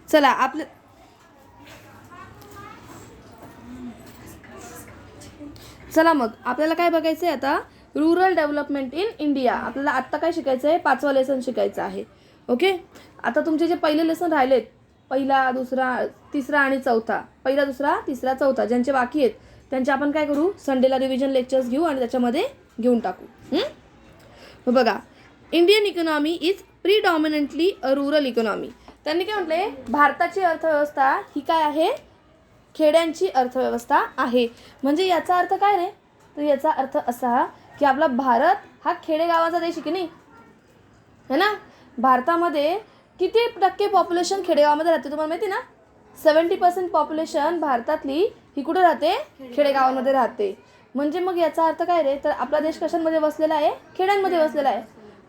चला आपलं चला मग आपल्याला काय बघायचं आहे आता, रुरल डेव्हलपमेंट इन इंडिया. आपल्याला आत्ता काय शिकायचं आहे, 5वा लेसन शिकायचं आहे. ओके, आता तुमचे जे पहिले लेसन राहिलेत, पहिला, दुसरा, तिसरा आणि चौथा, पहिला, दुसरा, तिसरा, चौथा, ज्यांचे बाकी आहेत त्यांचे आपण काय करू, संडेला रिव्हिजन लेक्चर्स घेऊ आणि त्याच्यामध्ये घेऊन टाकू. मग बघा, Indian economy is predominantly a rural economy. त्यांनी काय म्हटले, भारताची अर्थव्यवस्था ही काय आहे, खेड्यांची अर्थव्यवस्था आहे. म्हणजे याचा अर्थ काय रे, तर याचा अर्थ असा की आपला भारत हा खेडेगावाचा देश आहे की नाही, है ना. भारतामध्ये किती टक्के पॉप्युलेशन खेडेगावामध्ये राहते तुम्हाला माहिती ना. 70% पॉप्युलेशन भारतातली ही कुठे राहते, खेडेगावांमध्ये राहते. म्हणजे मग याचा अर्थ काय रे, तर आपला देश कशांमध्ये वसलेला आहे, खेड्यांमध्ये वसलेला आहे.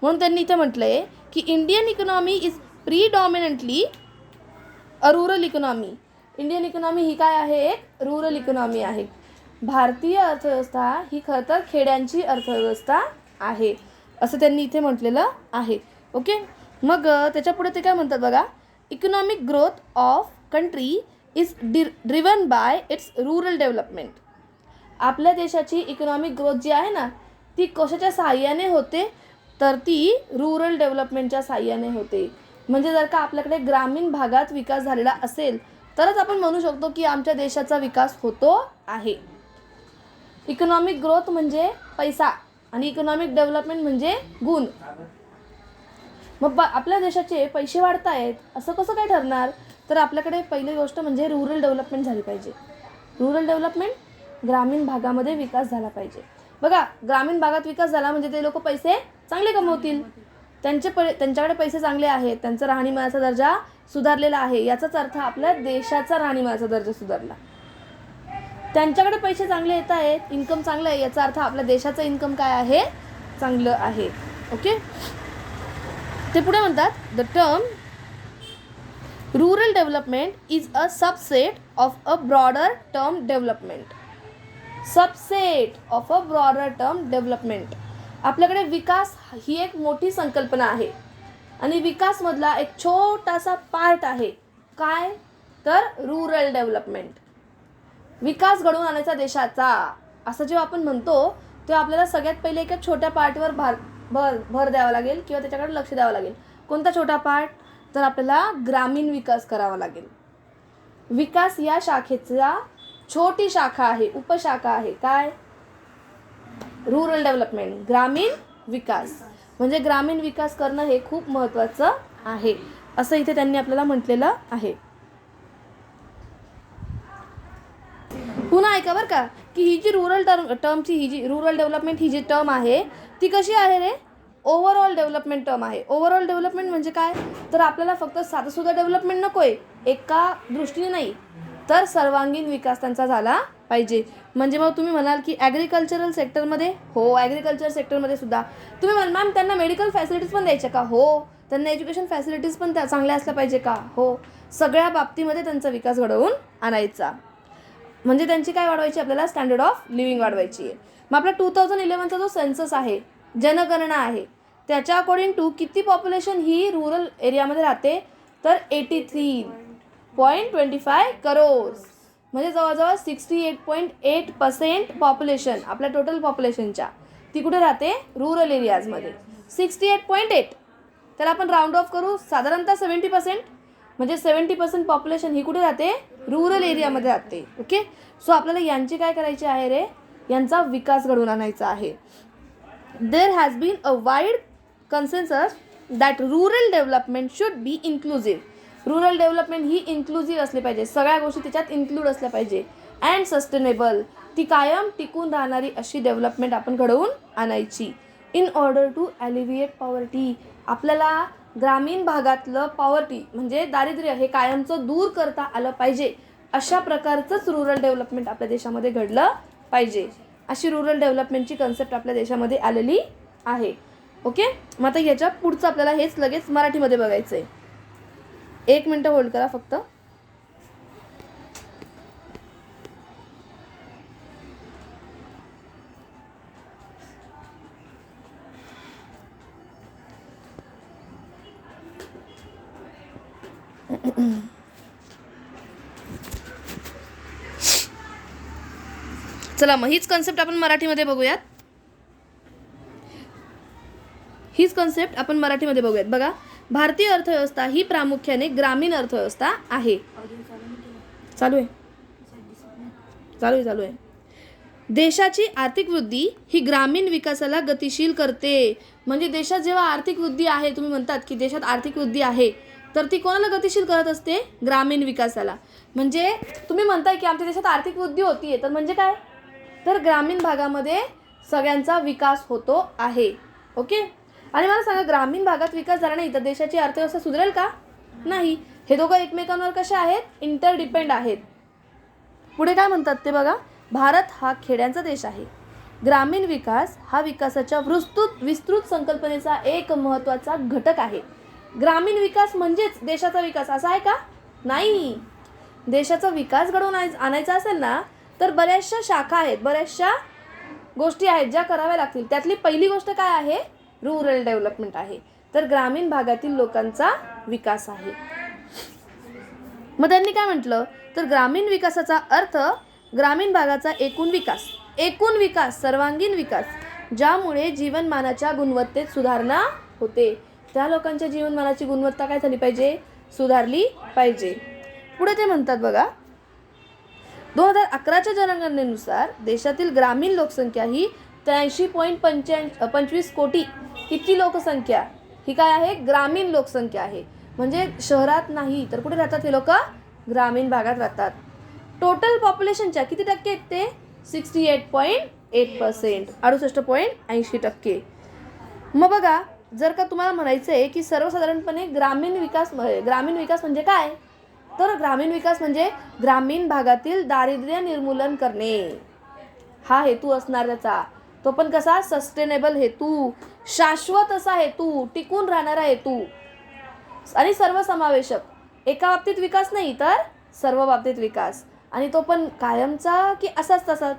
म्हणून त्यांनी इथे म्हटलंय की Indian economy is predominantly a rural economy. Indian economy ही काय आहे, एक रूरल इकॉनॉमी आहे. भारतीय अर्थव्यवस्था ही खरं तर खेड्यांची अर्थव्यवस्था आहे, असं त्यांनी इथे म्हटलेलं आहे. ओके, मग त्याच्यापुढे ते काय म्हणतात बघा, economic growth of country is driven by it's rural development. आपल्या देशाची इकॉनॉमिक ग्रोथ जी आहे ना, ती कशाच्या सहाय्याने होते, तर ती रूरल डेव्हलपमेंटच्या सहाय्याने होते. म्हणजे जर का आपल्याकडे ग्रामीण भागात विकास झालेला असेल तरच आपण म्हणू शकतो की आमच्या देशाचा विकास होतो आहे. इकॉनॉमिक ग्रोथ म्हणजे पैसा आणि इकॉनॉमिक डेव्हलपमेंट म्हणजे गुण. मग आपल्या देशाचे पैसे वाढत आहेत असं कसं काय ठरणार, तर आपल्याकडे पहिली गोष्ट म्हणजे रूरल डेव्हलपमेंट झाली पाहिजे. रूरल डेव्हलपमेंट, ग्रामीण भागामध्ये विकास झाला पाहिजे. बघा, ग्रामीण भागात विकास झाला म्हणजे ते लोक पैसे चांगले कमवतील, त्यांच्याकडे पैसे चांगले आहेत, त्यांचा राहणीमानाचा दर्जा सुधारलेला आहे. याचाच अर्थ आपल्या देशाचा राहणीमानाचा दर्जा सुधारला. त्यांच्याकडे पैसे चांगले येत आहेत, इन्कम चांगलं आहे, याचा अर्थ आपल्या देशाचं इन्कम काय आहे, चांगलं आहे. ओके, ते पुढे म्हणतात, the term rural development is a subset of a broader term development. Subset of a broader term development. आपल्याकडे विकास ही एक मोठी संकल्पना आहे आणि विकासमधला एक छोटासा पार्ट आहे काय, तर रूरल डेव्हलपमेंट. विकास घडवून आणायचा देशाचा असं जेव्हा आपण म्हणतो तेव्हा आपल्याला सगळ्यात पहिले एका छोट्या पार्टवर भर द्यावा लागेल किंवा त्याच्याकडे लक्ष द्यावं लागेल. कोणता छोटा पार्ट, तर आपल्याला ग्रामीण विकास करावा लागेल. विकास या शाखेचा छोटी शाखा आहे, उपशाखा आहे काय, रूरल डेव्हलपमेंट, ग्रामीण विकास. म्हणजे ग्रामीण विकास करणं हे खूप महत्त्वाचं आहे असं इथे त्यांनी आपल्याला म्हटलेलं आहे. पुन्हा ऐका बरं का, की ही जी रूरल टर्मची ही जी रूरल डेव्हलपमेंट ही जी टर्म आहे ती कशी आहे रे, ओव्हरऑल डेव्हलपमेंट टर्म आहे. ओव्हरऑल डेव्हलपमेंट म्हणजे काय, तर आपल्याला फक्त साधंसुद्धा डेव्हलपमेंट नको आहे, एका दृष्टीने नाही तर सर्वांगीण विकास त्यांचा झाला पाहिजे. म्हणजे मग तुम्ही म्हणाल की ॲग्रिकल्चरल सेक्टरमध्ये, हो ॲग्रिकल्चर सेक्टरमध्ये सुद्धा तुम्ही म्हणाल मॅम त्यांना मेडिकल फॅसिलिटीज पण द्यायच्या का, हो त्यांना एज्युकेशन फॅसिलिटीज पण त्या चांगल्या असल्या पाहिजे का, हो सगळ्या बाबतीमध्ये त्यांचा विकास घडवून आणायचा. म्हणजे त्यांची काय वाढवायची, आपल्याला स्टँडर्ड ऑफ लिव्हिंग वाढवायची आहे. मग आपला 2011चा जो सेन्सस आहे, जनगणना आहे, त्याच्या अकॉर्डिंग टू किती पॉप्युलेशन ही रूरल एरियामध्ये राहते, तर 83.25 करोड. म्हणजे जवळजवळ 68.8% पॉप्युलेशन आपल्या टोटल पॉप्युलेशनच्या ती कुठे राहते, रूरल एरियाजमध्ये. 68.8, तर आपण राऊंड ऑफ करू साधारणतः 70%, म्हणजे 70% पॉप्युलेशन ही कुठे राहते, रूरल एरियामध्ये राहते. ओके, सो आपल्याला यांची काय करायची आहे रे, यांचा विकास घडवून आणायचा आहे. There has been a wide consensus that rural development should be inclusive. Rural development he inclusive असली पाहिजे, सगळ्या गोष्टी त्याच्यात इन्क्लूड असल्या पाहिजे. अँड सस्टेनेबल, ती कायम टिकून राहणारी अशी डेव्हलपमेंट आपण घडवून आणायची. इन ऑर्डर टू ॲलिव्हिएट पॉवर्टी, आपल्याला ग्रामीण भागातलं पॉवर्टी म्हणजे दारिद्र्य हे कायमचं दूर करता आलं पाहिजे. अशा प्रकारचंच रूरल डेव्हलपमेंट आपल्या देशामध्ये घडलं पाहिजे. अशी रूरल डेव्हलपमेंटची कन्सेप्ट आपल्या देशामध्ये आलेली आहे. ओके, मग आता ह्याच्या पुढचं आपल्याला हेच लगेच मराठीमध्ये बघायचं आहे. 1 मिनटं होल्ड करा फक्त. चला मग हीच कॉन्सेप्ट आपण मराठीमध्ये बघूयात. हीच कॉन्सेप्ट आपण मराठीमध्ये बघूयात. बघा, भारतीय अर्थव्यवस्था ही प्रामुख्याने ग्रामीण अर्थव्यवस्था आहे. चालू आहे. देशाची आर्थिक वृद्धी ही ग्रामीण विकासाला गतिशील करते. म्हणजे देशात जेव्हा आर्थिक वृद्धी आहे, तुम्ही म्हणतात की देशात आर्थिक वृद्धी आहे, तर ती कोणाला गतिशील करत असते? ग्रामीण विकासाला. म्हणजे तुम्ही म्हणताय की आमच्या देशात आर्थिक वृद्धी होतीये, तर म्हणजे काय? तर ग्रामीण भागामध्ये सगळ्यांचा विकास होतो आहे. ओके. आणि मला सांगा, ग्रामीण भागात विकास झाला नाही तर देशाची अर्थव्यवस्था सुधारेल का? नाही. हे दोघं एकमेकांवर कसे आहेत? इंटरडिपेंड आहेत. पुढे काय म्हणतात ते बघा. भारत हा खेड्यांचा देश आहे. ग्रामीण विकास हा विकासाच्या विस्तृत संकल्पनेचा एक महत्त्वाचा घटक आहे. ग्रामीण विकास म्हणजेच देशाचा विकास असा आहे का? नाही. देशाचा विकास घडवून आणायचा असेल ना, तर बऱ्याचशा शाखा आहेत, बऱ्याचशा गोष्टी आहेत ज्या कराव्या लागतील. त्यातली पहिली गोष्ट काय आहे? रूरल डेव्हलपमेंट आहे. तर ग्रामीण भागातील लोकांचा विकास आहे. मग त्यांनी काय म्हटलं, तर ग्रामीण विकासाचा अर्थ ग्रामीण भागाचा एकूण विकास, सर्वांगीण विकास, ज्यामुळे जीवनमानाच्या गुणवत्तेत सुधारणा होते. त्या लोकांच्या जीवनमानाची गुणवत्ता काय झाली पाहिजे? सुधारली पाहिजे. पुढे ते म्हणतात बघा, 2011च्या जनगणनेनुसार देशातील ग्रामीण लोकसंख्या ही 83.25 कोटी इतकी लोकसंख्या ही काय आहे? ग्रामीण लोकसंख्या आहे. म्हणजे शहरात नाही, तर कुठे राहतात हे लोक? ग्रामीण भागात राहतात. टोटल पॉप्युलेशनच्या किती टक्के आहेत ते? 68.8%, 68.80%. मग बघा, जर का तुम्हाला म्हणायचं आहे की सर्वसाधारणपणे ग्रामीण विकास म्हणजे काय? तर ग्रामीण विकास म्हणजे ग्रामीण भागातील दारिद्र्य निर्मूलन करणे हा हेतू असणार त्याचा. तो पण कसा? सस्टेनेबल हेतू, शाश्वत असा हेतू, टिकून राहणारा हेतू आणि सर्वसमावेशक. एका बाबतीत विकास नाही, तर सर्व बाबतीत विकास. आणि तो पण कायमचा की असाच तसाच?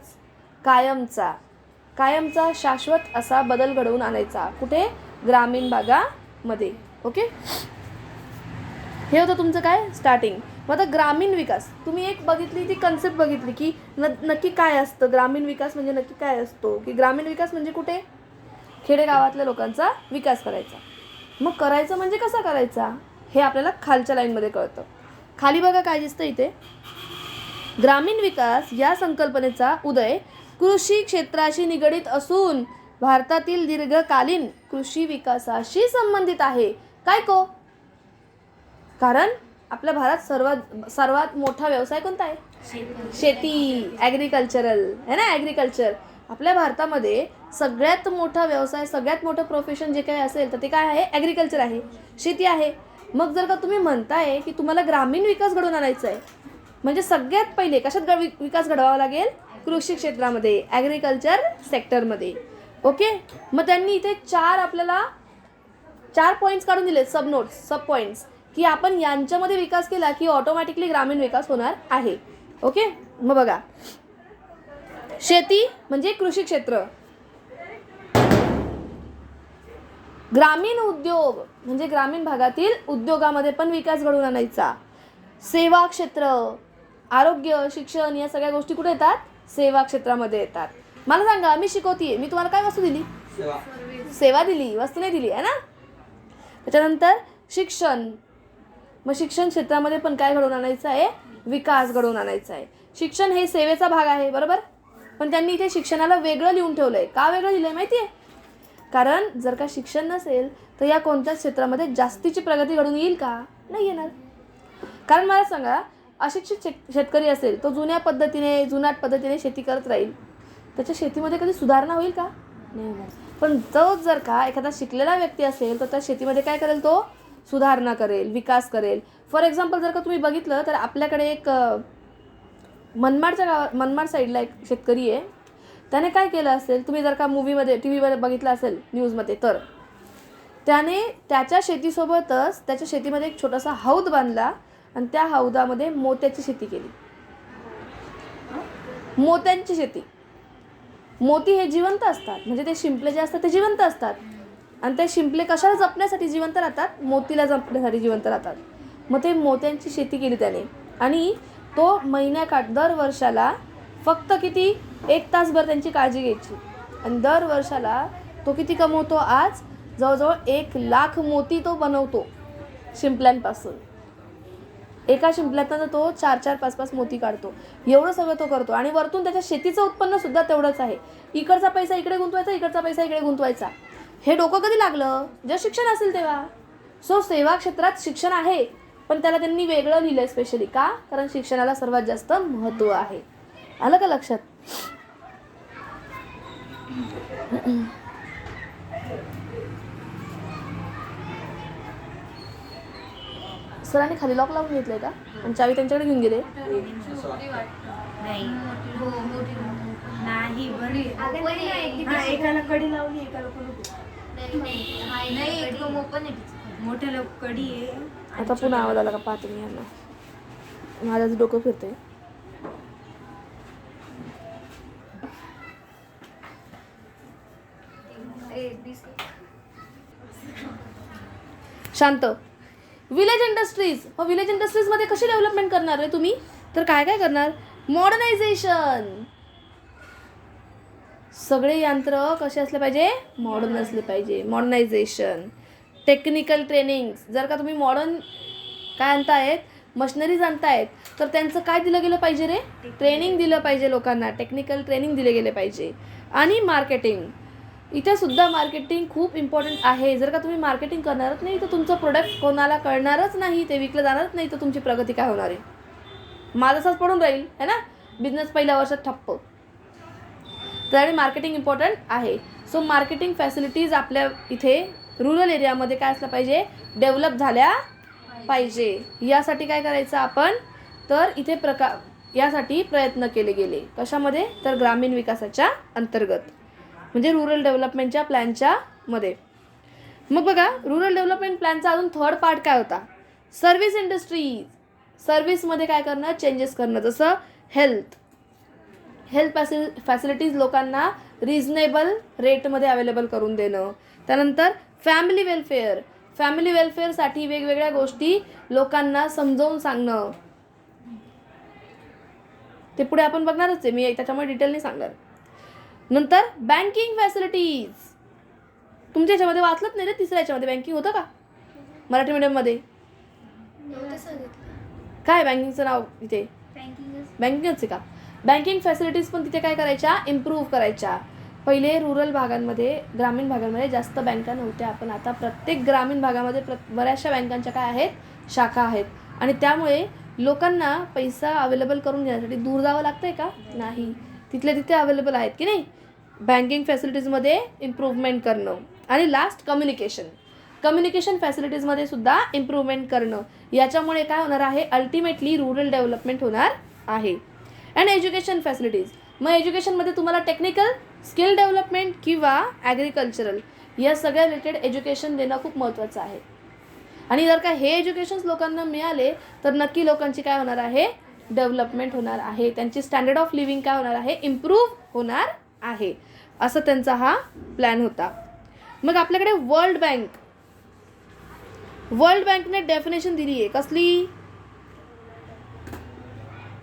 कायमचा शाश्वत असा बदल घडवून आणायचा. कुठे? ग्रामीण भागामध्ये. ओके. हे होतं तुमचं काय? स्टार्टिंग. मग आता ग्रामीण विकास तुम्ही एक बघितली, ती कन्सेप्ट बघितली की नक्की काय असतं ग्रामीण विकास म्हणजे नक्की काय असतो? की ग्रामीण विकास म्हणजे कुठे? खेडेगावातल्या लोकांचा विकास करायचा. मग करायचं म्हणजे कसा करायचा हे आपल्याला खालच्या लाईनमध्ये कळतं. खाली बघा काय दिसतं इथे. ग्रामीण विकास या संकल्पनेचा उदय कृषी क्षेत्राशी निगडित असून भारतातील दीर्घकालीन कृषी विकासाशी संबंधित आहे. काय को? कारण आपल्या भारत सर्वात मोठा व्यवसाय कोणता आहे? शेती, ॲग्रिकल्चरल आहे ना. ॲग्रिकल्चर आपल्या भारतामध्ये सगळ्यात मोठा व्यवसाय, सगळ्यात मोठं प्रोफेशन जे काही असेल तर ते काय आहे? ॲग्रिकल्चर आहे, शेती आहे. मग जर का तुम्ही म्हणताय की तुम्हाला ग्रामीण विकास घडवून आणायचा आहे, म्हणजे सगळ्यात पहिले कशात विकास घडवावा लागेल? कृषी क्षेत्रामध्ये, ॲग्रिकल्चर सेक्टरमध्ये. ओके. मग त्यांनी इथे आपल्याला 4 पॉईंट्स काढून दिले, सब पॉईंट्स, की आपण यांच्यामध्ये विकास केला की ऑटोमॅटिकली ग्रामीण विकास होणार आहे. ओके. मग बघा, शेती म्हणजे कृषी क्षेत्र, ग्रामीण उद्योग म्हणजे ग्रामीण भागातील उद्योगामध्ये पण विकास घडवून आणायचा. सेवा क्षेत्र, आरोग्य, शिक्षण या सगळ्या गोष्टी कुठे येतात? सेवा क्षेत्रामध्ये येतात. मला सांगा, मी शिकवतीये, मी तुम्हाला काय वस्तू दिली? सेवा दिली, वस्तू नाही दिली आहे ना. त्याच्यानंतर शिक्षण, मग शिक्षण क्षेत्रामध्ये पण काय घडवून आणायचं आहे? विकास घडवून आणायचा आहे. शिक्षण हे सेवेचा भाग आहे, बरोबर. पण त्यांनी इथे शिक्षणाला वेगळं लिहून ठेवलंय. का वेगळं लिहिलंय माहिती आहे? कारण जर का शिक्षण नसेल तर या कोणत्याच क्षेत्रामध्ये जास्तीची प्रगती घडून येईल का? नाही येणार. कारण मला सांगा, अशिक्षित शेतकरी असेल तो जुनाट पद्धतीने शेती करत राहील, त्याच्या शेतीमध्ये कधी सुधारणा होईल का? नाही होणार. पण तो जर का एखादा शिकलेला व्यक्ती असेल तर त्या शेतीमध्ये काय करेल? तो सुधारणा करेल, विकास करेल. फॉर एक्झाम्पल जर का तुम्ही बघितलं तर आपल्याकडे एक मनमाड साईडला एक शेतकरी आहे. त्याने काय केलं असेल, तुम्ही जर का मूवीमध्ये, टीव्हीमध्ये बघितलं असेल, न्यूजमध्ये, तर त्याने त्याच्या शेतीसोबतच त्याच्या शेतीमध्ये एक छोटासा हौद बांधला आणि त्या हौदामध्ये मोत्याची शेती केली. मोत्यांची शेती. मोती हे जिवंत असतात, म्हणजे ते शिंपले जे असतात ते जिवंत असतात. आणि ते शिंपले कशाला जपण्यासाठी जिवंत राहतात? मोतीला जपण्यासाठी जिवंत राहतात. मग ते मोत्यांची शेती केली त्याने आणि तो दर वर्षाला फक्त किती 1 तासभर त्यांची काळजी घ्यायची आणि दर वर्षाला तो किती कमवतो आज जवळजवळ 1,00,000 मोती तो बनवतो शिंपल्यांपासून. एका शिंपल्यातनं तो 4-4, 5-5 मोती काढतो. एवढं सगळं तो करतो आणि वरतून त्याच्या शेतीचं उत्पन्न सुद्धा तेवढंच आहे. इकडचा पैसा इकडे गुंतवायचा, इकडचा पैसा इकडे गुंतवायचा. हे डोकं कधी लागलं? जेव्हा शिक्षण असेल तेव्हा. सो सेवा क्षेत्रात शिक्षण आहे, पण त्याला त्यांनी वेगळं लिहिलं स्पेशली. का? कारण शिक्षणाला सर्वात जास्त महत्त्व आहे. आलं का लक्षात? सरांनी खाली लॉक लावून घेतलंय का आणि चावी त्यांच्याकडे घेऊन गेले? एकाला कडी लावली, एकाला मोठ्याला कडी आहे. आता पुन्हा आवाज आला का पाहते मी यांना. माझं डोकं फिरते. शांत. Village industries. विलेज इंडस्ट्रीजमध्ये कशी डेव्हलपमेंट करणार आहे तुम्ही? तर काय काय करणार? मॉडर्नायझेशन. सगळे यंत्र कसे असले पाहिजे? मॉडर्न असले पाहिजे. मॉडर्नायझेशन. Technical training. जर का तुम्ही मॉडर्न काय आणतायत, मशिनरीज आणतायत, तर त्यांचं काय दिलं गेलं पाहिजे रे? ट्रेनिंग दिलं पाहिजे लोकांना. टेक्निकल ट्रेनिंग दिले गेले पाहिजे. आणि मार्केटिंग. इथे सुद्धा मार्केटिंग खूप इम्पॉर्टंट आहे. जर का तुम्ही मार्केटिंग करणारच नाही तर तुमचं प्रोडक्ट कोणाला कळणारच नाही, ते विकलं जाणारच नाही, तर तुमची प्रगती काय होणार आहे? माझं असंच पडून राहील है ना. बिझनेस पहिल्या वर्षात ठप्प. तर मार्केटिंग इम्पॉर्टंट आहे. सो मार्केटिंग फॅसिलिटीज आपल्या इथे रुरल एरियामध्ये काय असलं पाहिजे? डेव्हलप झाल्या पाहिजे. यासाठी काय करायचं आपण? तर इथे यासाठी प्रयत्न केले गेले. कशामध्ये? तर ग्रामीण विकासाच्या अंतर्गत, म्हणजे रुरल डेव्हलपमेंटच्या प्लॅनच्या मध्ये. मग बघा, रुरल डेव्हलपमेंट प्लॅनचा अजून थर्ड पार्ट काय होता? Service industries. सर्व्हिसमध्ये काय करणं? चेंजेस करणं. जसं हेल्थ फॅसिलिटीज लोकांना रिजनेबल रेटमध्ये अवेलेबल करून देणं. त्यानंतर फॅमिली वेलफेअरसाठी वेगवेगळ्या गोष्टी लोकांना समजावून सांगणं. ते पुढे आपण बघणारच आहे, मी त्याच्यामुळे डिटेलनी सांगणार. नंतर बँकिंग फॅसिलिटीज. तुमच्या याच्यामध्ये वाचलत नाही रे? तिसऱ्या याच्यामध्ये बँकिंग होतं का मराठी मीडियममध्ये? काय बँकिंगचं नाव इथे? बँकिंगच आहे का? बँकिंग फॅसिलिटीज पण तिथे काय करायच्या? इम्प्रूव्ह करायच्या. पहिले रुरल भागांमध्ये, ग्रामीण भागांमध्ये जास्त बँका नव्हत्या, पण आता प्रत्येक ग्रामीण भागामध्ये बऱ्याचशा बँकांच्या काय आहेत? शाखा आहेत. आणि त्यामुळे लोकांना पैसा अवेलेबल करून घेण्यासाठी दूर जावं लागतंय का? नाही, तिथल्या तिथे अवेलेबल आहेत की नाही. बँकिंग फॅसिलिटीजमध्ये इम्प्रूव्हमेंट करणं. आणि लास्ट कम्युनिकेशन फॅसिलिटीजमध्ये सुद्धा इम्प्रूव्हमेंट करणं. याच्यामुळे काय होणार आहे? अल्टिमेटली रुरल डेव्हलपमेंट होणार आहे. And education facilities. मग एज्युकेशनमध्ये तुम्हाला टेक्निकल, स्किल डेव्हलपमेंट किंवा ॲग्रिकल्चरल या सगळ्या रिलेटेड एज्युकेशन देणं खूप महत्त्वाचं आहे. आणि जर का हे एज्युकेशन्स लोकांना मिळाले तर नक्की लोकांची काय होणार आहे? डेव्हलपमेंट होणार आहे. त्यांची स्टँडर्ड ऑफ लिव्हिंग काय होणार आहे? इम्प्रूव्ह होणार आहे. असं त्यांचा हा प्लॅन होता. मग आपल्याकडे वर्ल्ड बँकने डेफिनेशन दिली आहे. कसली?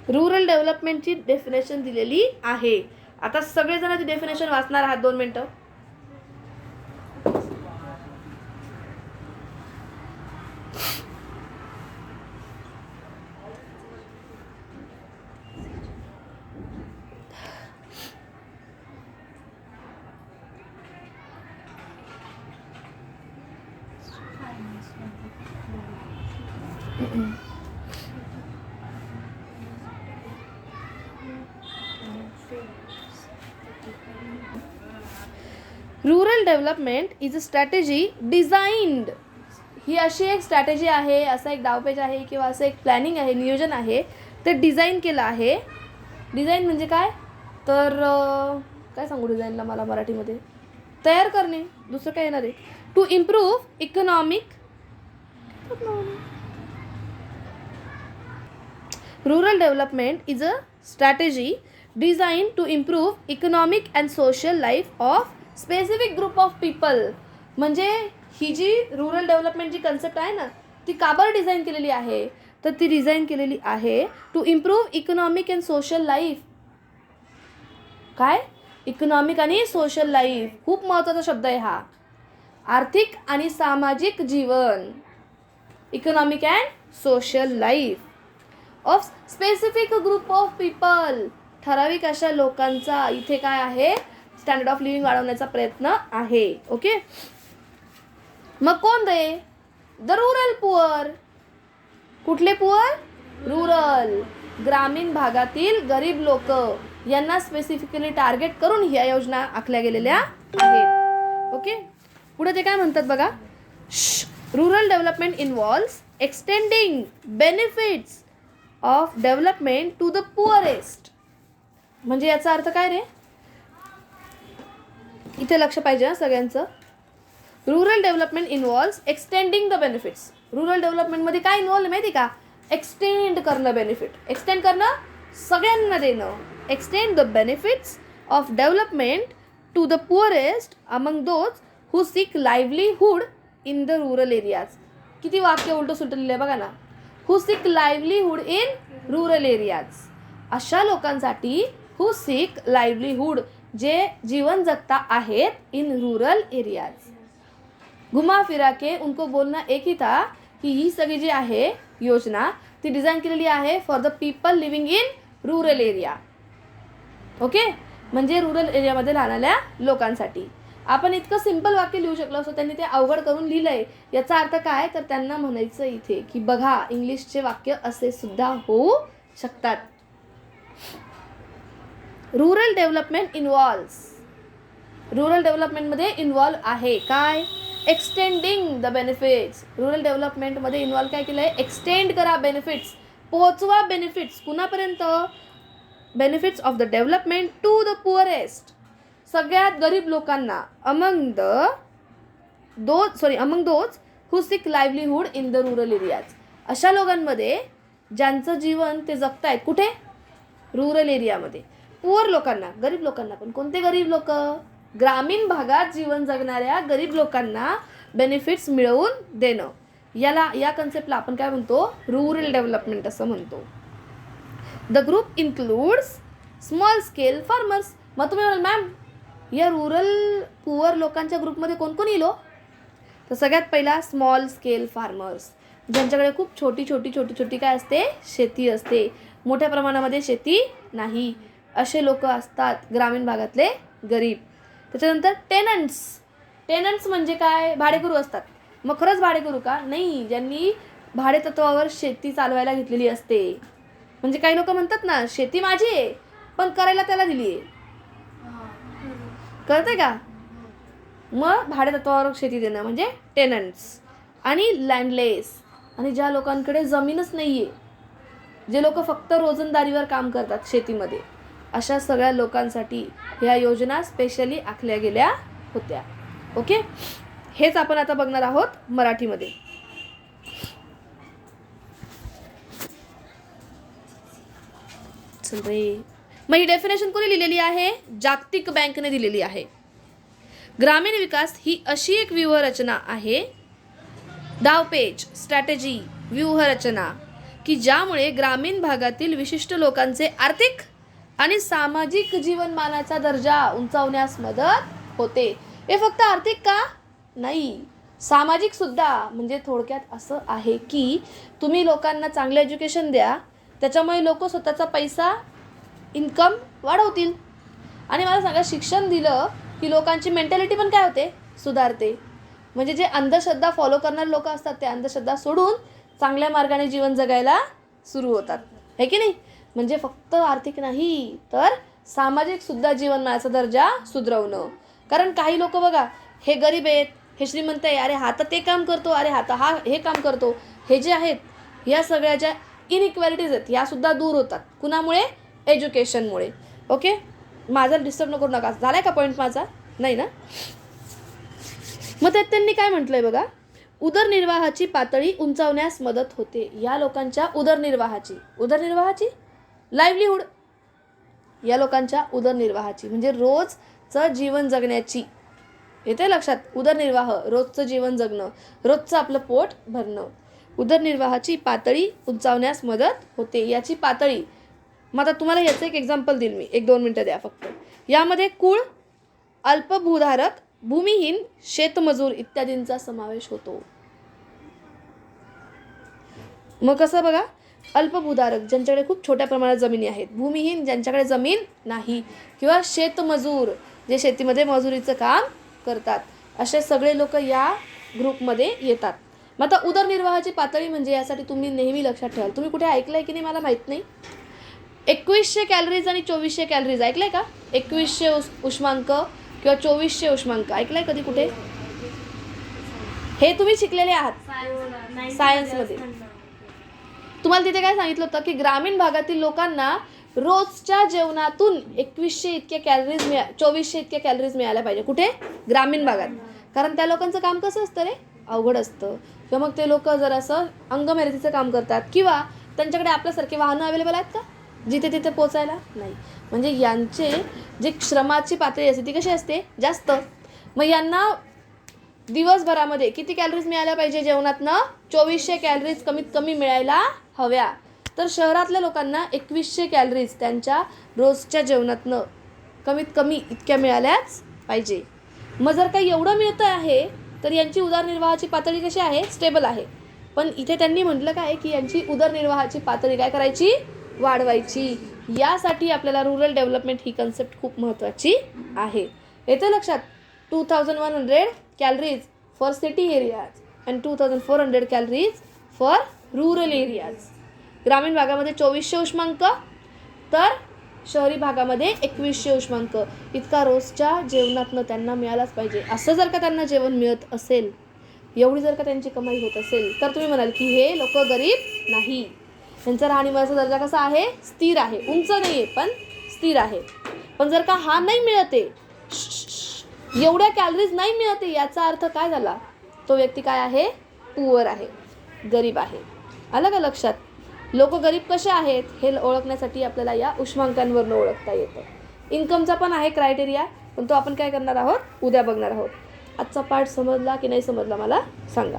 रुरल डेव्हलपमेंटची डेफिनेशन दिलेली आहे. आता सगळेजण ती डेफिनेशन वाचणार आहात. 2 मिनिटं. Rural development is a strategy designed. ही अशी एक स्ट्रॅटेजी आहे, असा एक डावपेच आहे किंवा असं एक प्लॅनिंग आहे, नियोजन आहे, ते डिझाईन केलं आहे. डिझाईन म्हणजे काय? तर काय सांगू डिझाईनला मला मराठीमध्ये? तयार करणे. दुसरं काय येणार आहे? To improve economic. Rural development is a strategy design to improve economic and social life of specific group of people. म्हणजे ही जी रुरल डेव्हलपमेंट जी कन्सेप्ट आहे ना, ती का बरं डिझाईन केलेली आहे, तर ती डिझाईन केलेली आहे to improve economic and social life. काय? इकॉनॉमिक आणि सोशल लाईफ. खूप महत्त्वाचा शब्द आहे हा. आर्थिक आणि सामाजिक जीवन, economic and social life of specific group of people. ठराविक अशा लोकांचा इथे काय आहे, स्टँडर्ड ऑफ लिव्हिंग वाढवण्याचा प्रयत्न आहे. ओके. मग कोण रे? The rural poor. कुठले पुअर? रुरल, ग्रामीण भागातील गरीब लोक यांना स्पेसिफिकली टार्गेट करून ह्या योजना आखल्या गेलेल्या आहेत. ओके. पुढे ते काय म्हणतात बघा. Rural development involves extending benefits of development to the poorest. म्हणजे याचा अर्थ काय रे? इथे लक्ष पाहिजे ना सगळ्यांचं. Rural development involves extending the benefits. Rural डेव्हलपमेंटमध्ये काय इन्व्हॉल्व माहिती का? एक्सटेंड करणं बेनिफिट. एक्सटेंड करणं, सगळ्यांना देणं. Extend the benefits of development to the poorest among those who seek livelihood in the rural areas. किती वाक्य उलटं सुलटं लिहिलं आहे बघा ना. Who seek livelihood in rural areas. अशा लोकांसाठी हू सीक लाईव्हलीहूड, जे जीवन जगता आहेत इन रुरल एरियाज. घुमा फिरा के उनको बोलना एक ही था की ही सगळी जी आहे योजना ती डिझाईन केलेली आहे for the people living in rural area. Okay. म्हणजे रुरल एरियामध्ये राहणाऱ्या लोकांसाठी. आपण इतकं सिंपल वाक्य लिहू शकलो असतो, त्यांनी ते अवघड करून लिहिलंय. याचा अर्थ काय, तर त्यांना म्हणायचं इथे की बघा इंग्लिशचे वाक्य असे सुद्धा होऊ शकतात. Rural development involves. रुरल डेव्हलपमेंटमध्ये इन्व्हॉल्व आहे काय? Extending the benefits. रुरल डेव्हलपमेंटमध्ये इन्व्हॉल्व काय केलं आहे? एक्सटेंड करा बेनिफिट्स, पोहोचवा बेनिफिट्स. कुणापर्यंत? Benefits of the development to the poorest, सगळ्यात गरीब लोकांना. Among those who seek livelihood in the rural areas. अशा लोकांमध्ये ज्यांचं जीवन ते जगतायत कुठे? रुरल एरियामध्ये. पुअर लोकांना, गरीब लोकांना. पण कोणते गरीब लोक? ग्रामीण भागात जीवन जगणाऱ्या गरीब लोकांना बेनिफिट्स मिळवून देणं. या कन्सेप्टला आपण काय म्हणतो? रुरल डेव्हलपमेंट असं म्हणतो. The group includes small scale farmers. मग तुम्ही म्हणाल मॅम या रुरल पुअर लोकांच्या ग्रुपमध्ये कोण कोण येईल? तर सगळ्यात पहिला स्मॉल स्केल फार्मर्स, ज्यांच्याकडे खूप छोटी काय असते? शेती असते. मोठ्या प्रमाणामध्ये शेती नाही, असे लोक असतात ग्रामीण भागातले गरीब. त्याच्यानंतर टेनंट्स म्हणजे काय? भाडेकरू असतात. मग खरंच भाडेकरू का? नाही, ज्यांनी भाडेतत्वावर शेती चालवायला घेतलेली असते. म्हणजे काही लोक म्हणतात ना शेती माझी आहे पण करायला त्याला दिली आहे. कळतंय का? मग भाडेतत्वावर शेती देणं म्हणजे टेनंट्स. आणि लँडलेस, आणि ज्या लोकांकडे जमीनच नाही आहे, जे लोक फक्त रोजंदारीवर काम करतात शेतीमध्ये, अशा सगळ्या लोकांसाठी ह्या योजना स्पेशली आखल्या गेल्या होत्या. ओके. हेच आपण आता बघणार आहोत मराठीमध्ये. चल रे. मग ही डेफिनेशन कोणी लिहिलेली आहे? जागतिक बँकेने दिलेली आहे. ग्रामीण विकास ही अशी एक व्यूहरचना आहे, डावपेच, स्ट्रॅटेजी, व्यूहरचना, की ज्यामुळे ग्रामीण भागातील विशिष्ट लोकांचे आर्थिक आणि सामाजिक जीवनमानाचा दर्जा उंचावण्यास मदत होते. हे फक्त आर्थिक का? नाही, सामाजिक सुद्धा. म्हणजे थोडक्यात असं आहे की तुम्ही लोकांना चांगलं एज्युकेशन द्या, त्याच्यामुळे लोक स्वतःचा पैसा इन्कम वाढवतील. आणि मला सांगा, शिक्षण दिलं की लोकांची मेंटॅलिटी पण काय होते? सुधारते. म्हणजे जे अंधश्रद्धा फॉलो करणारे लोक असतात ते अंधश्रद्धा सोडून चांगल्या मार्गाने जीवन जगायला सुरू होतात, है की नाही? म्हणजे फक्त आर्थिक नाही तर सामाजिक सुद्धा जीवनमानाचा दर्जा सुधारवणं. कारण काही लोक बघा, हे गरीब आहेत, हे श्रीमंत आहे, अरे हा तर ते काम करतो, अरे हा तर हे काम करतो. हे जे आहेत या सगळ्या ज्या इनइक्वॅलिटीज आहेत या सुद्धा दूर होतात. कुणामुळे? एज्युकेशनमुळे. ओके. माझा डिस्टर्ब करू नका. झालाय का पॉईंट माझा? नाही ना? मग त्यात त्यांनी काय म्हटलंय बघा, उदरनिर्वाहाची पातळी उंचावण्यास मदत होते. या लोकांच्या उदरनिर्वाहाची लाईव्हलीहूड, या लोकांच्या उदरनिर्वाहाची म्हणजे रोजचं जीवन जगण्याची. येते लक्षात? उदरनिर्वाह, रोजचं जीवन जगणं, रोजचं आपलं पोट भरणं. उदरनिर्वाहाची पातळी उंचावण्यास मदत होते. याची पातळी, मग आता तुम्हाला याचं एक एक्झाम्पल देईल मी, 1-2 मिनटं द्या फक्त. यामध्ये कुळ, अल्पभूधारक, भूमिहीन, शेतमजूर इत्यादींचा समावेश होतो. मग कसं बघा, अल्पभूधारक ज्यांच्याकडे खूप छोट्या प्रमाणात जमिनी आहेत, भूमिहीन ज्यांच्याकडे जमीन नाही, किंवा शेतमजूर जे शेतीमध्ये मजुरीचं काम करतात, असे सगळे लोक या ग्रुपमध्ये येतात. मग आता उदरनिर्वाहाची पातळी म्हणजे, यासाठी तुम्ही नेहमी लक्षात ठेवाल, तुम्ही कुठे ऐकलंय की नाही मला माहीत नाही, 2100 कॅलरीज आणि 2400 कॅलरीज ऐकलंय का? 2100 उष्मांक किंवा 2400 उष्मांक ऐकलंय कधी कुठे? हे तुम्ही शिकलेले आहात सायन्समध्ये. तुम्हाला तिथे काय सांगितलं होतं की ग्रामीण भागातील लोकांना रोजच्या जेवणातून 2100 इतके कॅलरीज 2400 इतके कॅलरीज मिळाल्या पाहिजे. कुठे? ग्रामीण भागात. कारण त्या लोकांचं काम कसं असतं रे, अवघड असतं, किंवा मग ते लोक जरासं अंगमेहनतीचं काम करतात, किंवा त्यांच्याकडे आपल्यासारखे वाहनं अवेलेबल आहेत का जिथे तिथे पोचायला? नाही. म्हणजे यांचे जे श्रमाची पातळी असते ती कशी असते? जास्त. मग यांना दिवसभरामध्ये किती कॅलरीज मिळाल्या पाहिजे जेवणातनं? 2400 कॅलरीज कमीत कमी मिळायला हव्या. तर शहरातल्या लोकांना 2100 कॅलरीज त्यांच्या रोजच्या जेवणातनं कमीत कमी इतक्या मिळाल्याच पाहिजे. मग जर काही एवढं मिळतं आहे तर यांची उदरनिर्वाहाची पातळी कशी आहे? स्टेबल आहे. पण इथे त्यांनी म्हटलं काय की यांची उदरनिर्वाहाची पातळी काय करायची? वाढवायची. यासाठी आपल्याला रुरल डेव्हलपमेंट ही कन्सेप्ट खूप महत्त्वाची आहे. येतं लक्षात? 2100 calories for city areas and 2400 calories for rural areas. ग्रामीण भागामध्ये 2400 उष्मांक, तर शहरी भागामध्ये 2100 उष्मांक इतका रोजच्या जेवणातनं त्यांना मिळालाच पाहिजे. असं जर का त्यांना जेवण मिळत असेल, एवढी जर का त्यांची कमाई होत असेल, तर तुम्ही म्हणाल की हे लोक गरीब नाही. त्यांचा राहणीमानाचा दर्जा कसा आहे? स्थिर आहे. उंच नाही आहे पण स्थिर आहे. पण जर का हा नाही मिळते, एवढ्या कॅलरीज नाही मिळते, याचा अर्थ काय झाला? तो व्यक्ती काय आहे? पुअर आहे, गरीब आहे. आलं का लक्षात? लोक गरीब कसे आहेत हे ओळखण्यासाठी आपल्याला या उष्मांकांवरून ओळखता येतं. इन्कमचा पण आहे क्रायटेरिया, पण तो आपण काय करणार आहोत? उद्या बघणार आहोत. आजचा पार्ट समजला की नाही समजला मला सांगा.